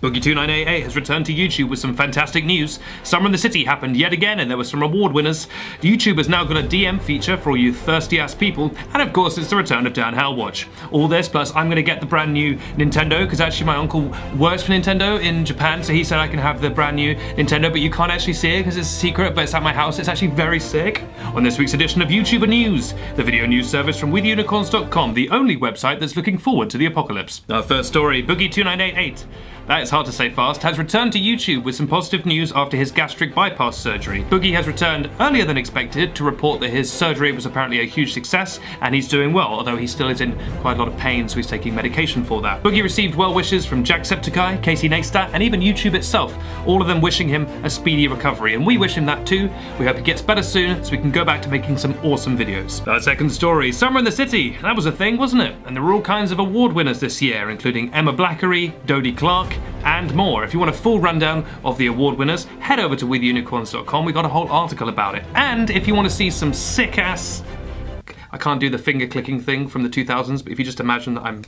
Boogie2988 has returned to YouTube with some fantastic news. Summer in the City happened yet again and there were some award winners. YouTuber's now got a DM feature for all you thirsty ass people, and of course it's the return of Dan Hal Watch. All this plus I'm gonna get the brand new Nintendo, because actually my uncle works for Nintendo in Japan, so he said I can have the brand new Nintendo, but you can't actually see it because it's a secret, but it's at my house. It's actually very sick. On this week's edition of YouTuber News, the video news service from withunicorns.com, the only website that's looking forward to the apocalypse. Our first story, Boogie2988. That is hard to say fast, has returned to YouTube with some positive news after his gastric bypass surgery. Boogie has returned earlier than expected to report that his surgery was apparently a huge success and he's doing well, although he still is in quite a lot of pain, so he's taking medication for that. Boogie received well wishes from Jacksepticeye, Casey Neistat, and even YouTube itself, all of them wishing him a speedy recovery, and we wish him that too. We hope he gets better soon so we can go back to making some awesome videos. Our second story, Summer in the City. That was a thing, wasn't it? And there were all kinds of award winners this year, including Emma Blackery, Dodie Clark, and more. If you want a full rundown of the award winners, head over to withunicorns.com. We got a whole article about it. And if you want to see some sick ass, I can't do the finger clicking thing from the 2000s, but if you just imagine that I'm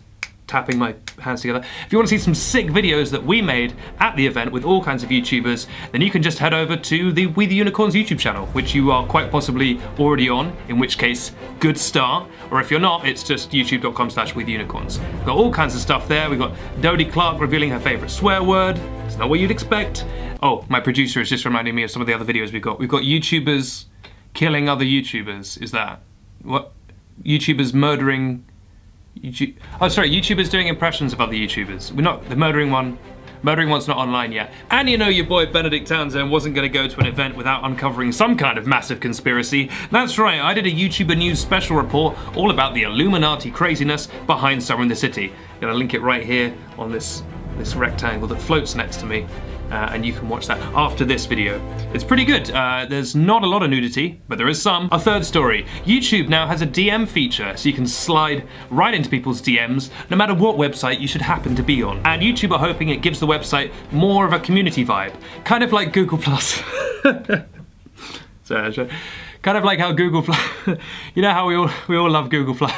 tapping my hands together. If you want to see some sick videos that we made at the event with all kinds of YouTubers, then you can just head over to the We the Unicorns YouTube channel, which you are quite possibly already on, in which case, good start. Or if you're not, it's just youtube.com/withunicorns. We've got all kinds of stuff there. We've got Dodie Clark revealing her favorite swear word. It's not what you'd expect. Oh, my producer is just reminding me of some of the other videos we've got. We've got YouTubers killing other YouTubers. Is that what? YouTubers murdering Oh, sorry, YouTubers doing impressions of other YouTubers. We're not, the murdering one's not online yet. And you know your boy Benedict Townsend wasn't gonna go to an event without uncovering some kind of massive conspiracy. That's right, I did a YouTuber News special report all about the Illuminati craziness behind Summer in the City. I'm gonna link it right here on this rectangle that floats next to me. And you can watch that after this video. It's pretty good. There's not a lot of nudity, but there is some. Our third story, YouTube now has a DM feature, so you can slide right into people's DMs, no matter what website you should happen to be on. And YouTube are hoping it gives the website more of a community vibe, kind of like Google+. So, kind of like how Google+, you know how we all love Google+.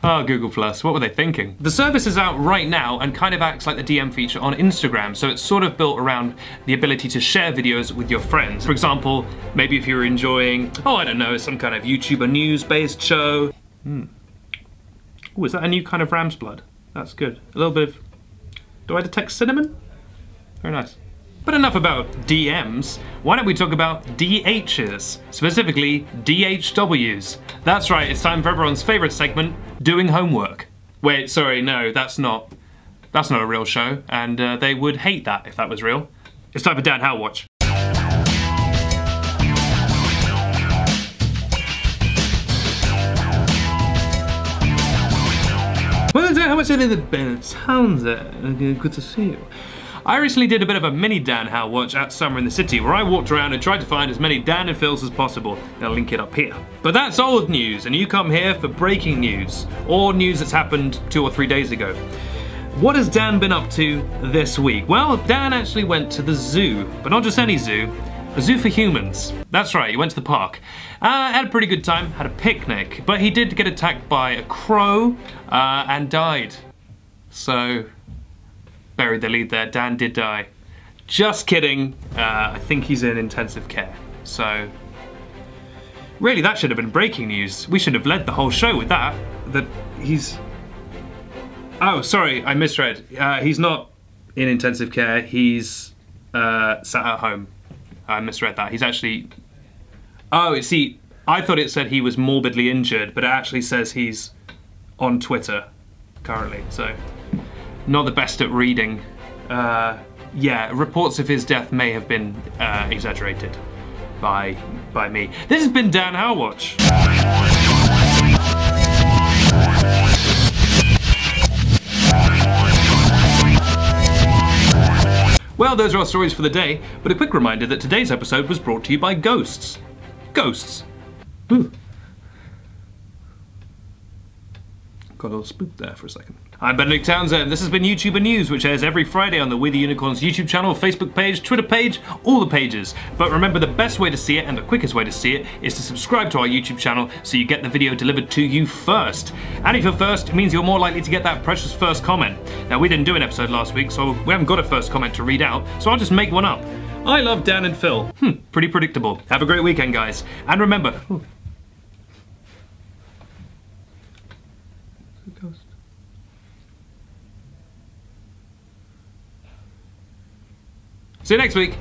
Oh, Google+, what were they thinking? The service is out right now and kind of acts like the DM feature on Instagram, so it's sort of built around the ability to share videos with your friends. For example, maybe if you're enjoying, oh, I don't know, some kind of YouTuber news-based show. Oh, is that a new kind of ram's blood? That's good. A little bit of, do I detect cinnamon? Very nice. But enough about DMs, why don't we talk about DHs, specifically DHWs. That's right, it's time for everyone's favorite segment, doing homework. Wait, sorry, no, that's not a real show, and they would hate that if that was real. It's time for Dan Hal Watch. Well, how much did the sounds there? Good to see you. I recently did a bit of a mini Dan Hal Watch at Summer in the City, where I walked around and tried to find as many Dan and Phils as possible. I'll link it up here. But that's old news, and you come here for breaking news, or news that's happened 2 or 3 days ago. What has Dan been up to this week? Well, Dan actually went to the zoo, but not just any zoo, a zoo for humans. That's right, he went to the park. Had a pretty good time, had a picnic, but he did get attacked by a crow and died. So, buried the lead there, Dan did die. Just kidding, I think he's in intensive care. So, really that should have been breaking news. We should have led the whole show with that. That he's, oh sorry, I misread. He's not in intensive care, he's sat at home. I misread that. He's actually, oh, see, I thought it said he was morbidly injured, but it actually says he's on Twitter currently, so not the best at reading. Yeah, reports of his death may have been exaggerated by me. This has been Dan Hal Watch. Well, those are our stories for the day, but a quick reminder that today's episode was brought to you by ghosts. Ghosts. Ooh. Got a little spooked there for a second. I'm Benedict Townsend. This has been YouTuber News, which airs every Friday on the We the Unicorns YouTube channel, Facebook page, Twitter page, all the pages. But remember, the best way to see it and the quickest way to see it is to subscribe to our YouTube channel so you get the video delivered to you first. And if you're first, it means you're more likely to get that precious first comment. Now, we didn't do an episode last week, so we haven't got a first comment to read out, so I'll just make one up. I love Dan and Phil. Pretty predictable. Have a great weekend, guys. And remember... See you next week.